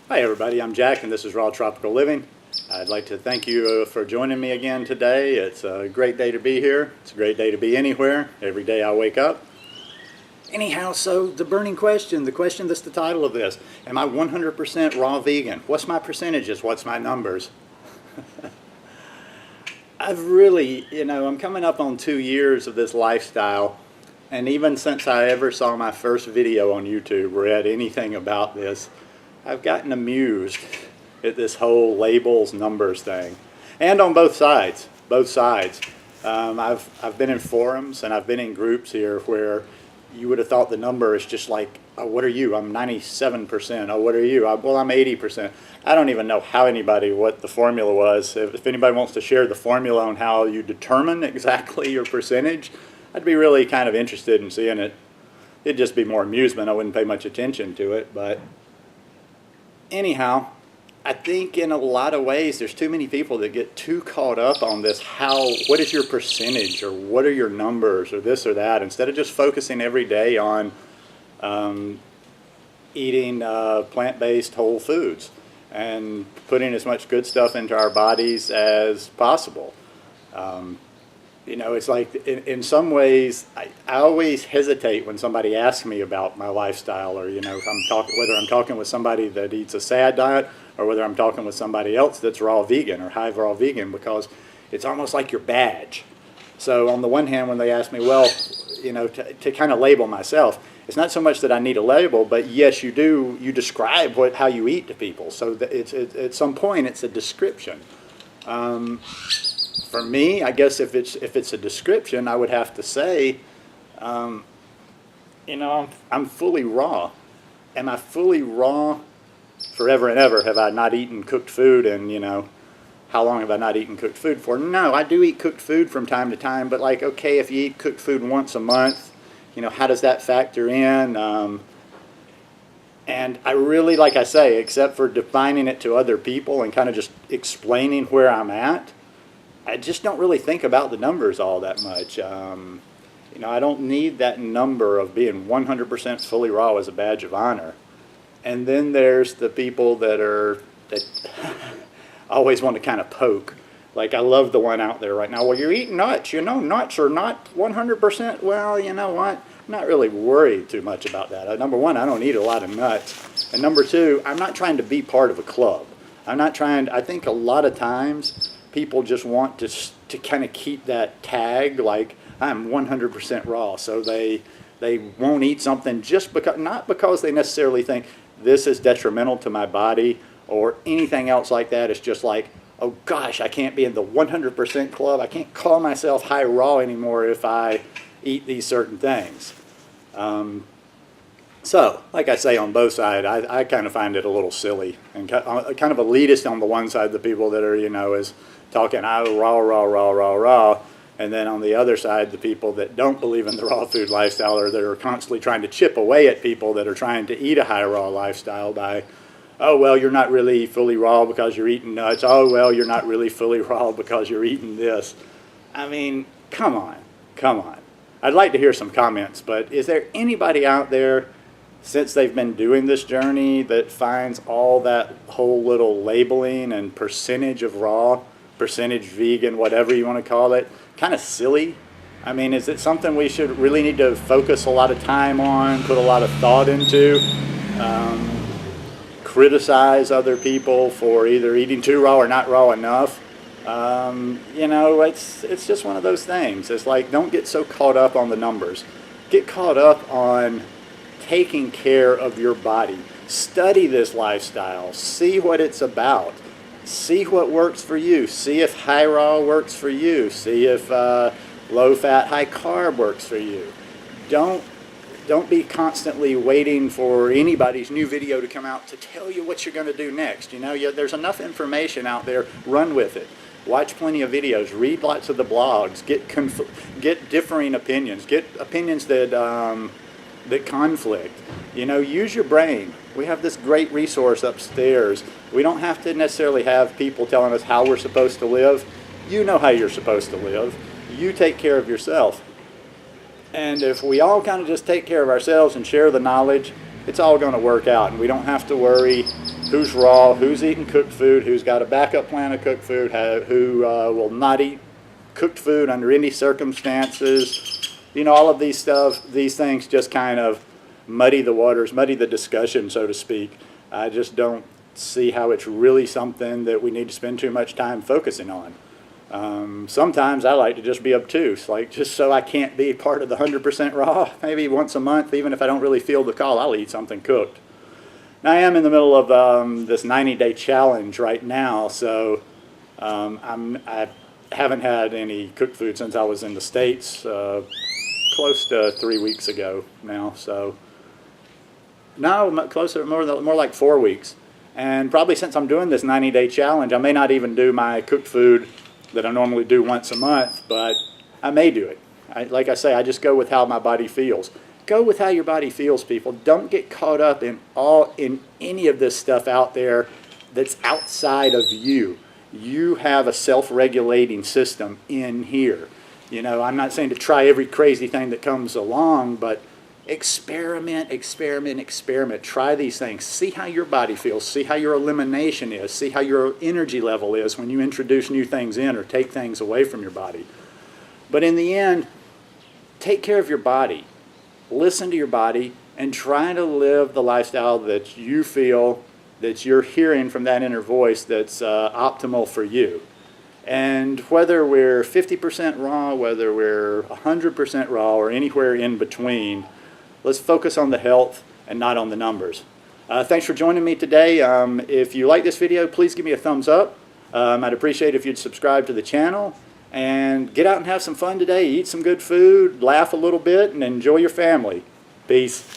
Hi everybody, I'm Jack and this is Raw Tropical Living. I'd like to thank you for joining me again today. It's a great day to be here. It's a great day to be anywhere. Every day I wake up. Anyhow, so the burning question, the question that's the title of this, am I 100% raw vegan? What's my percentages? What's my numbers? I've really, I'm coming up on 2 years of this lifestyle, and even since I ever saw my first video on YouTube or read anything about this, I've gotten amused at this whole labels, numbers thing. And on both sides, I've been in forums and I've been in groups here where you would have thought the number is just like, oh, what are you? I'm 97%. Oh, what are you? Well, I'm 80%. I don't even know what the formula was. If anybody wants to share the formula on how you determine exactly your percentage, I'd be really kind of interested in seeing it. It'd just be more amusement. I wouldn't pay much attention to it. But anyhow, I think in a lot of ways there's too many people that get too caught up on this what is your percentage or what are your numbers or this or that, instead of just focusing every day on eating plant-based whole foods and putting as much good stuff into our bodies as possible. It's like in some ways I always hesitate when somebody asks me about my lifestyle, or whether I'm talking with somebody that eats a sad diet or whether I'm talking with somebody else that's raw vegan or high raw vegan, because it's almost like your badge. So on the one hand, when they ask me, well, to kind of label myself, it's not so much that I need a label, but yes, you describe how you eat to people. So that at some point it's a description. For me, I guess if it's a description, I would have to say, I'm fully raw. Am I fully raw forever and ever? Have I not eaten cooked food? And how long have I not eaten cooked food for? No, I do eat cooked food from time to time. But like, okay, if you eat cooked food once a month, how does that factor in? And I really, like I say, except for defining it to other people and kind of just explaining where I'm at, I just don't really think about the numbers all that much. I don't need that number of being 100% fully raw as a badge of honor. And then there's the people that always want to kind of poke. Like, I love the one out there right now. Well, you're eating nuts. Nuts are not 100%. Well, you know what? I'm not really worried too much about that. Number one, I don't eat a lot of nuts. And number two, I'm not trying to be part of a club. I think a lot of times people just want to kind of keep that tag, like I'm 100% raw, so they won't eat something just because, not because they necessarily think this is detrimental to my body or anything else like that. It's just like, oh gosh, I can't be in the 100% club. I can't call myself high raw anymore if I eat these certain things. So, like I say, on both sides, I kind of find it a little silly and kind of elitist on the one side, the people that are, is talking raw, and then on the other side, the people that don't believe in the raw food lifestyle, or that are constantly trying to chip away at people that are trying to eat a high raw lifestyle by, oh, well, you're not really fully raw because you're eating nuts. Oh, well, you're not really fully raw because you're eating this. I mean, come on. I'd like to hear some comments, but is there anybody out there, since they've been doing this journey, that finds all that whole little labeling and percentage of raw, percentage vegan, whatever you want to call it, kind of silly? I mean, is it something we should really need to focus a lot of time on, put a lot of thought into, criticize other people for either eating too raw or not raw enough? It's just one of those things. It's like, don't get so caught up on the numbers. Get caught up on taking care of your body. Study this lifestyle. See what it's about. See what works for you. See if high raw works for you. See if low fat, high carb works for you. Don't be constantly waiting for anybody's new video to come out to tell you what you're going to do next. There's enough information out there. Run with it. Watch plenty of videos. Read lots of the blogs. Get differing opinions. Get opinions that conflict. Use your brain. We have this great resource upstairs. We don't have to necessarily have people telling us how we're supposed to live. You know how you're supposed to live. You take care of yourself. And if we all kind of just take care of ourselves and share the knowledge, it's all going to work out. And we don't have to worry who's raw, who's eating cooked food, who's got a backup plan of cooked food, who will not eat cooked food under any circumstances. You know, all of these things just kind of muddy the waters, muddy the discussion, so to speak. I just don't see how it's really something that we need to spend too much time focusing on. Sometimes I like to just be obtuse, like just so I can't be part of the 100% raw. Maybe once a month, even if I don't really feel the call, I'll eat something cooked. Now, I am in the middle of this 90-day challenge right now, so I haven't had any cooked food since I was in the States, close to 3 weeks ago now. So no, closer, more like 4 weeks. And probably since I'm doing this 90-day challenge, I may not even do my cooked food that I normally do once a month, but I may do it. Like I say, I just go with how my body feels. Go with how your body feels, people. Don't get caught up in any of this stuff out there that's outside of you. You have a self-regulating system in here. You know, I'm not saying to try every crazy thing that comes along, but experiment. Try these things. See how your body feels. See how your elimination is. See how your energy level is when you introduce new things in or take things away from your body. But in the end, take care of your body. Listen to your body and try to live the lifestyle that you feel that you're hearing from that inner voice that's optimal for you. And whether we're 50% raw, whether we're 100% raw, or anywhere in between, let's focus on the health and not on the numbers. Thanks for joining me today. If you like this video, please give me a thumbs up. I'd appreciate it if you'd subscribe to the channel. And get out and have some fun today. Eat some good food, laugh a little bit, and enjoy your family. Peace.